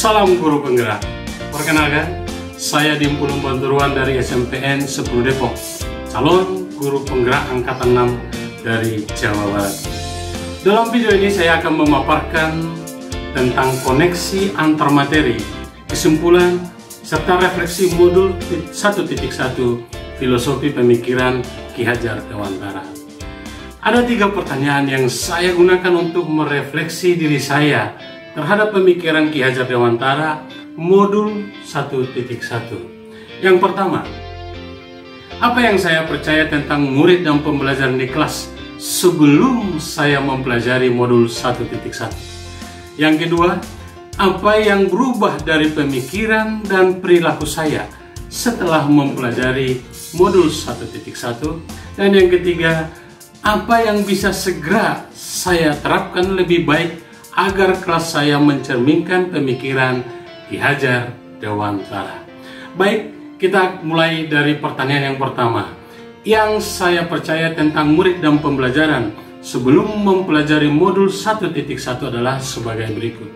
Salam guru penggerak. Perkenalkan, saya Dimpulung Banturuan dari SMPN 10 Depok, calon guru penggerak angkatan 6 dari Jawa Barat. Dalam video ini saya akan memaparkan tentang koneksi antar materi, kesimpulan, serta refleksi modul 1.1 Filosofi Pemikiran Ki Hajar Dewantara. Ada 3 pertanyaan yang saya gunakan untuk merefleksi diri saya terhadap pemikiran Ki Hajar Dewantara modul 1.1. Yang pertama, apa yang saya percaya tentang murid dan pembelajaran di kelas sebelum saya mempelajari modul 1.1? Yang kedua, apa yang berubah dari pemikiran dan perilaku saya setelah mempelajari modul 1.1? Dan yang ketiga, apa yang bisa segera saya terapkan lebih baik agar kelas saya mencerminkan pemikiran Ki Hajar Dewantara. Baik, kita mulai dari pertanyaan yang pertama. Yang saya percaya tentang murid dan pembelajaran sebelum mempelajari modul 1.1 adalah sebagai berikut.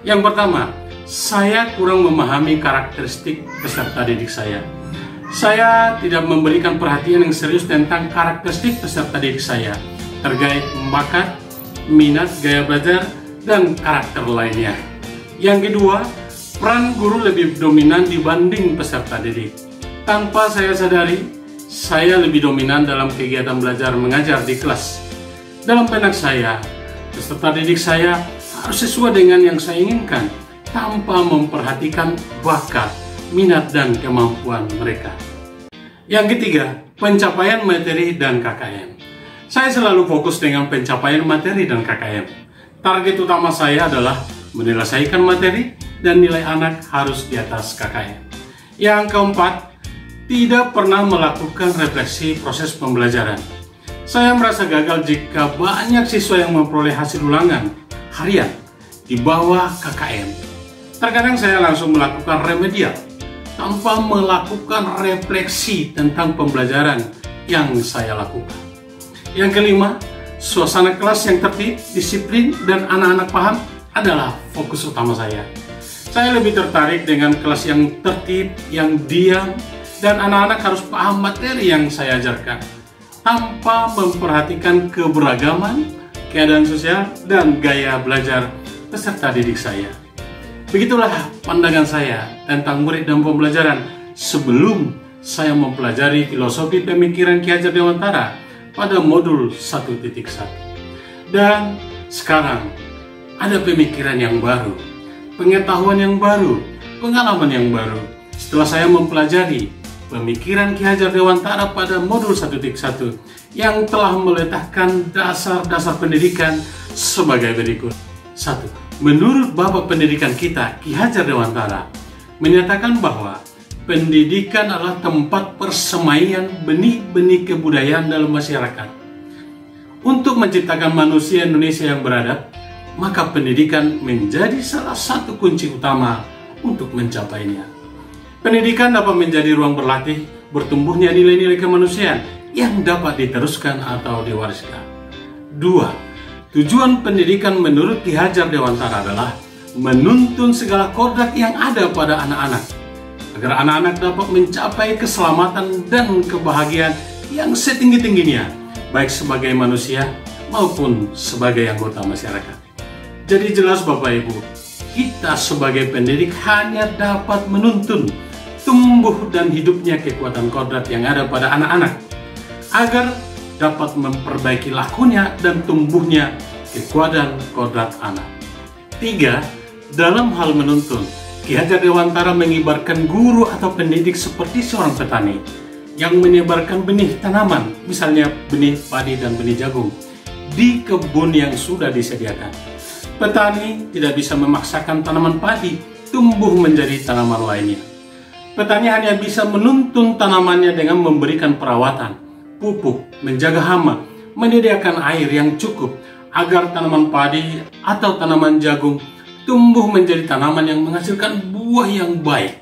Yang pertama, saya kurang memahami karakteristik peserta didik saya. Saya tidak memberikan perhatian yang serius tentang karakteristik peserta didik saya, terkait bakat, minat, gaya belajar, dan karakter lainnya. Yang kedua, peran guru lebih dominan dibanding peserta didik. Tanpa saya sadari, saya lebih dominan dalam kegiatan belajar mengajar di kelas. Dalam benak saya, peserta didik saya harus sesuai dengan yang saya inginkan, tanpa memperhatikan bakat, minat, dan kemampuan mereka. Yang ketiga, pencapaian materi dan KKM. Saya selalu fokus dengan pencapaian materi dan KKM. Target utama saya adalah menyelesaikan materi dan nilai anak harus di atas KKM. Yang keempat, tidak pernah melakukan refleksi proses pembelajaran. Saya merasa gagal jika banyak siswa yang memperoleh hasil ulangan harian di bawah KKM. Terkadang saya langsung melakukan remedial tanpa melakukan refleksi tentang pembelajaran yang saya lakukan. Yang kelima, suasana kelas yang tertib, disiplin, dan anak-anak paham adalah fokus utama saya. Saya lebih tertarik dengan kelas yang tertib, yang diam, dan anak-anak harus paham materi yang saya ajarkan, tanpa memperhatikan keberagaman, keadaan sosial, dan gaya belajar peserta didik saya. Begitulah pandangan saya tentang murid dan pembelajaran sebelum saya mempelajari filosofi pemikiran Ki Hajar Dewantara pada modul 1.1. Dan sekarang ada pemikiran yang baru, pengetahuan yang baru, pengalaman yang baru setelah saya mempelajari pemikiran Ki Hajar Dewantara pada modul 1.1 yang telah meletakkan dasar-dasar pendidikan sebagai berikut. 1. Menurut Bapak Pendidikan kita, Ki Hajar Dewantara menyatakan bahwa pendidikan adalah tempat persemaian benih-benih kebudayaan dalam masyarakat. Untuk menciptakan manusia Indonesia yang beradab, maka pendidikan menjadi salah satu kunci utama untuk mencapainya. Pendidikan dapat menjadi ruang berlatih bertumbuhnya nilai-nilai kemanusiaan yang dapat diteruskan atau diwariskan. 2. Tujuan pendidikan menurut Ki Hajar Dewantara adalah menuntun segala kodrat yang ada pada anak-anak, agar anak-anak dapat mencapai keselamatan dan kebahagiaan yang setinggi-tingginya, baik sebagai manusia maupun sebagai anggota masyarakat. Jadi jelas Bapak Ibu, kita sebagai pendidik hanya dapat menuntun tumbuh dan hidupnya kekuatan kodrat yang ada pada anak-anak, agar dapat memperbaiki lakunya dan tumbuhnya kekuatan kodrat anak. 3. Dalam hal menuntun, Ki Hajar Dewantara mengibaratkan guru atau pendidik seperti seorang petani yang menyebarkan benih tanaman, misalnya benih padi dan benih jagung, di kebun yang sudah disediakan. Petani tidak bisa memaksakan tanaman padi tumbuh menjadi tanaman lainnya. Petani hanya bisa menuntun tanamannya dengan memberikan perawatan, pupuk, menjaga hama, menyediakan air yang cukup agar tanaman padi atau tanaman jagung tumbuh menjadi tanaman yang menghasilkan buah yang baik.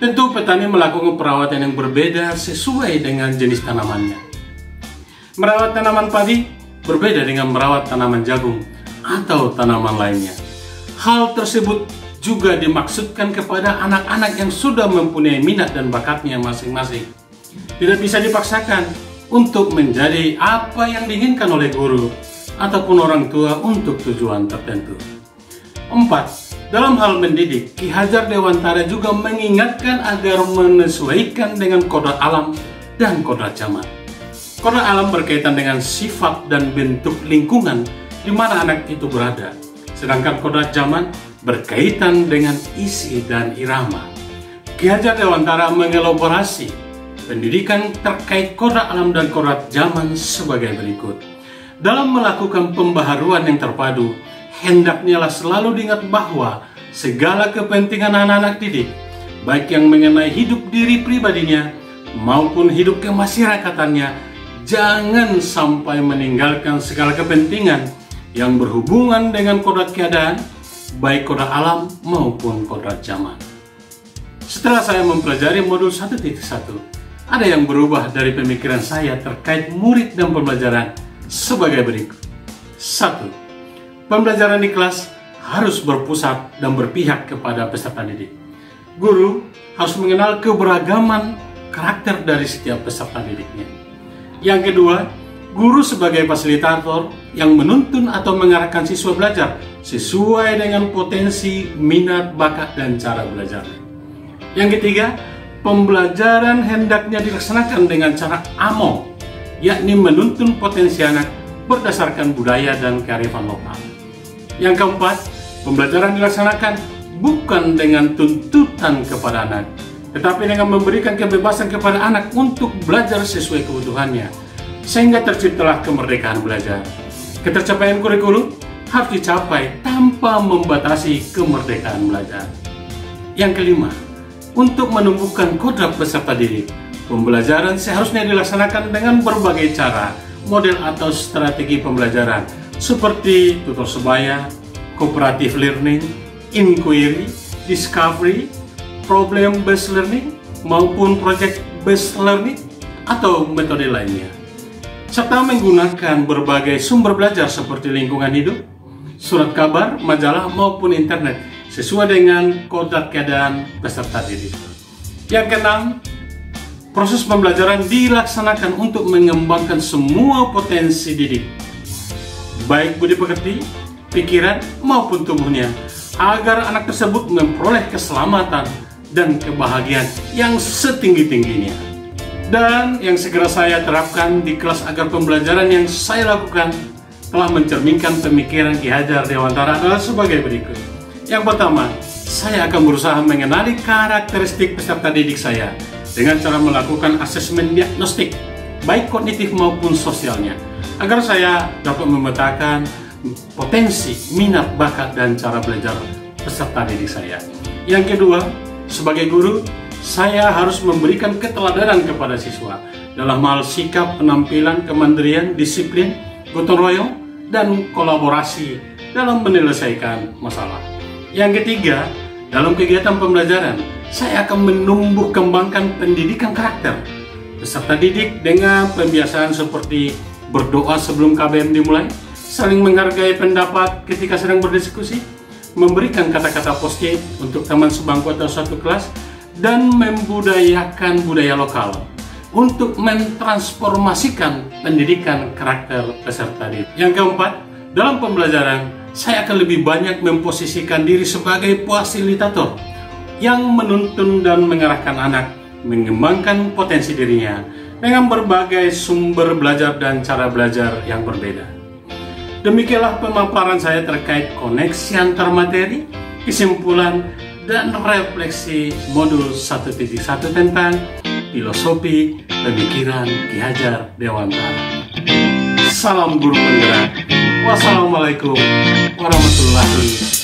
Tentu petani melakukan perawatan yang berbeda sesuai dengan jenis tanamannya. Merawat tanaman padi berbeda dengan merawat tanaman jagung atau tanaman lainnya. Hal tersebut juga dimaksudkan kepada anak-anak yang sudah mempunyai minat dan bakatnya masing-masing. Tidak bisa dipaksakan untuk menjadi apa yang diinginkan oleh guru ataupun orang tua untuk tujuan tertentu. 4. Dalam hal mendidik, Ki Hajar Dewantara juga mengingatkan agar menyesuaikan dengan kodrat alam dan kodrat zaman. Kodrat alam berkaitan dengan sifat dan bentuk lingkungan di mana anak itu berada, sedangkan kodrat zaman berkaitan dengan isi dan irama. Ki Hajar Dewantara mengelaborasi pendidikan terkait kodrat alam dan kodrat zaman sebagai berikut. Dalam melakukan pembaharuan yang terpadu, hendaknya selalu diingat bahwa segala kepentingan anak-anak didik, baik yang mengenai hidup diri pribadinya maupun hidup kemasyarakatannya, jangan sampai meninggalkan segala kepentingan yang berhubungan dengan kodrat keadaan, baik kodrat alam maupun kodrat zaman. Setelah saya mempelajari modul 1.1, ada yang berubah dari pemikiran saya terkait murid dan pembelajaran sebagai berikut. 1. Pembelajaran di kelas harus berpusat dan berpihak kepada peserta didik. Guru harus mengenal keberagaman karakter dari setiap peserta didiknya. Yang kedua, guru sebagai fasilitator yang menuntun atau mengarahkan siswa belajar sesuai dengan potensi, minat, bakat, dan cara belajar. Yang ketiga, pembelajaran hendaknya dilaksanakan dengan cara among, yakni menuntun potensi anak berdasarkan budaya dan kearifan lokal. Yang keempat, pembelajaran dilaksanakan bukan dengan tuntutan kepada anak, tetapi dengan memberikan kebebasan kepada anak untuk belajar sesuai kebutuhannya, sehingga terciptalah kemerdekaan belajar. Ketercapaian kurikulum harus dicapai tanpa membatasi kemerdekaan belajar. Yang kelima, untuk menumbuhkan kodrat peserta didik, pembelajaran seharusnya dilaksanakan dengan berbagai cara, model atau strategi pembelajaran seperti tutor sebaya, cooperative learning, inquiry, discovery, problem based learning, maupun project based learning atau metode lainnya, serta menggunakan berbagai sumber belajar seperti lingkungan hidup, surat kabar, majalah, maupun internet sesuai dengan kodrat keadaan peserta didik. Yang keenam, proses pembelajaran dilaksanakan untuk mengembangkan semua potensi didik, baik budi pekerti, pikiran, maupun tubuhnya, agar anak tersebut memperoleh keselamatan dan kebahagiaan yang setinggi-tingginya. Dan yang segera saya terapkan di kelas agar pembelajaran yang saya lakukan telah mencerminkan pemikiran Ki Hajar Dewantara adalah sebagai berikut. Yang pertama, saya akan berusaha mengenali karakteristik peserta didik saya dengan cara melakukan asesmen diagnostik, baik kognitif maupun sosialnya, agar saya dapat memetakan potensi, minat, bakat, dan cara belajar peserta didik saya. Yang kedua, sebagai guru, saya harus memberikan keteladanan kepada siswa dalam hal sikap, penampilan, kemandirian, disiplin, gotong royong, dan kolaborasi dalam menyelesaikan masalah. Yang ketiga, dalam kegiatan pembelajaran, saya akan menumbuh kembangkan pendidikan karakter peserta didik dengan pembiasaan seperti berdoa sebelum KBM dimulai, saling menghargai pendapat ketika sedang berdiskusi, memberikan kata-kata positif untuk teman sebangku atau satu kelas, dan membudayakan budaya lokal untuk mentransformasikan pendidikan karakter peserta didik. Yang keempat, dalam pembelajaran, saya akan lebih banyak memposisikan diri sebagai fasilitator yang menuntun dan mengarahkan anak mengembangkan potensi dirinya dengan berbagai sumber belajar dan cara belajar yang berbeda. Demikianlah pemaparan saya terkait koneksi antar materi, kesimpulan, dan refleksi modul 1.1 tentang filosofi pemikiran Ki Hajar Dewantara. Salam guru penggerak. Wassalamualaikum warahmatullahi